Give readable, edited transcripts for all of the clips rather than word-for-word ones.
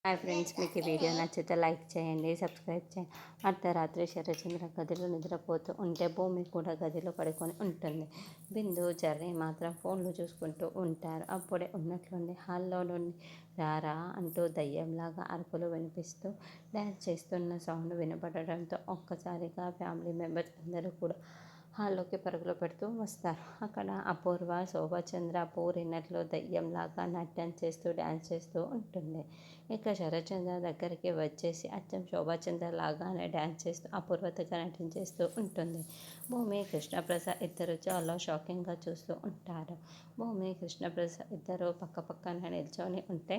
Hi friends, మీకు ఈ video నచ్చితే లైక్ చేయండి, సబ్స్క్రైబ్ చేయండి. అర్ధరాత్రి శరచంద్ర గదిలో నిద్రపోతూ ఉంటే భూమి కూడా గదిలో పడుకొని ఉంటుంది. బిందు జర్రీ మాత్రం ఫోన్లు చూసుకుంటూ ఉంటారు. అప్పుడే ఉన్నట్లుండి హాల్లో నుండి రారా అంటూ దయ్యంలాగా అరుపులు వినిపిస్తూ డ్యాన్స్ చేస్తున్న సౌండ్ వినపడడంతో ఒక్కసారిగా ఫ్యామిలీ మెంబర్స్ అందరూ కూడా హాల్లోకి పరుగులు పెడుతూ వస్తారు. అక్కడ అపూర్వ శోభాచంద్ర పూరినట్లు దయ్యంలాగా నాట్యం చేస్తూ డ్యాన్స్ చేస్తూ ఉంటుంది. ఇక శరత్చంద్ర దగ్గరికి వచ్చేసి అచ్చం శోభాచంద్ర లాగానే డ్యాన్స్ చేస్తూ అపూర్వతగా నటించేస్తూ ఉంటుంది. భూమి కృష్ణప్రసాద్ ఇద్దరు చాలా షాకింగ్గా చూస్తూ ఉంటారు. భూమి కృష్ణప్రసాద్ ఇద్దరు పక్కపక్కన నిల్చొని ఉంటే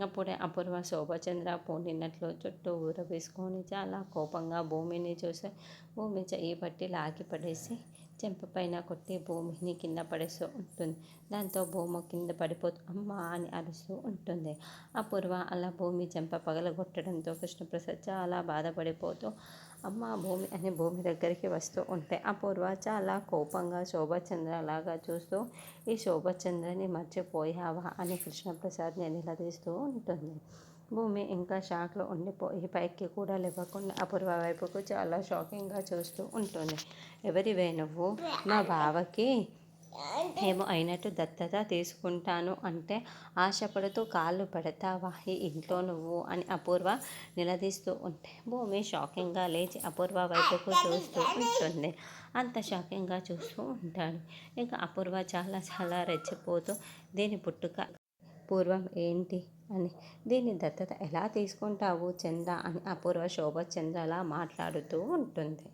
అప్పుడే అపూర్వ శోభాచంద్ర పూనినట్లు చుట్టూ ఊరవేసుకొని చాలా కోపంగా భూమిని చూసి భూమి చెయ్యి పట్టి లాగి పడేసి చెంపపైన కొట్టి భూమిని కింద పడేస్తూ ఉంటుంది. దాంతో భూమి కింద పడిపోతూ అమ్మా అని అరుస్తూ ఉంటుంది. అపూర్వ అలా భూమి చెంప పగలగొట్టడంతో కృష్ణప్రసాద్ చాలా బాధపడిపోతూ అమ్మ భూమి అని భూమి దగ్గరికి వస్తూ ఉంటే అపూర్వ చాలా కోపంగా శోభాచంద్ర లాగా చూస్తూ ఈ శోభాచంద్రని మర్చిపోయావా అని కృష్ణప్రసాద్ని నిలదీస్తూ ఉంటుంది. భూమి ఇంకా షాక్లో ఉండిపోయి పైకి కూడా లేవకుండా అపూర్వ వైపుకు చాలా షాకింగ్గా చూస్తూ ఉంటుంది. ఎవరివే నువ్వు? మా బావకి ఏమో అయినట్టు దత్తత తీసుకుంటాను అంటే ఆశపడుతూ కాళ్ళు పెడతావా ఈ ఇంట్లో నువ్వు అని అపూర్వ నిలదీస్తూ ఉంటే భూమి షాకింగ్గా లేచి అపూర్వ వైపుకు చూస్తూ ఉంటుంది. అంత షాకింగ్గా చూస్తూ ఉంటాడు. ఇంకా అపూర్వ చాలా చాలా రెచ్చిపోతూ దీని పుట్టుక పూర్వం ఏంటి అని, దీన్ని దత్తత ఎలా తీసుకుంటావు చంద్ర అని అపూర్వ శోభాచంద్రలా మాట్లాడుతూ ఉంటుంది.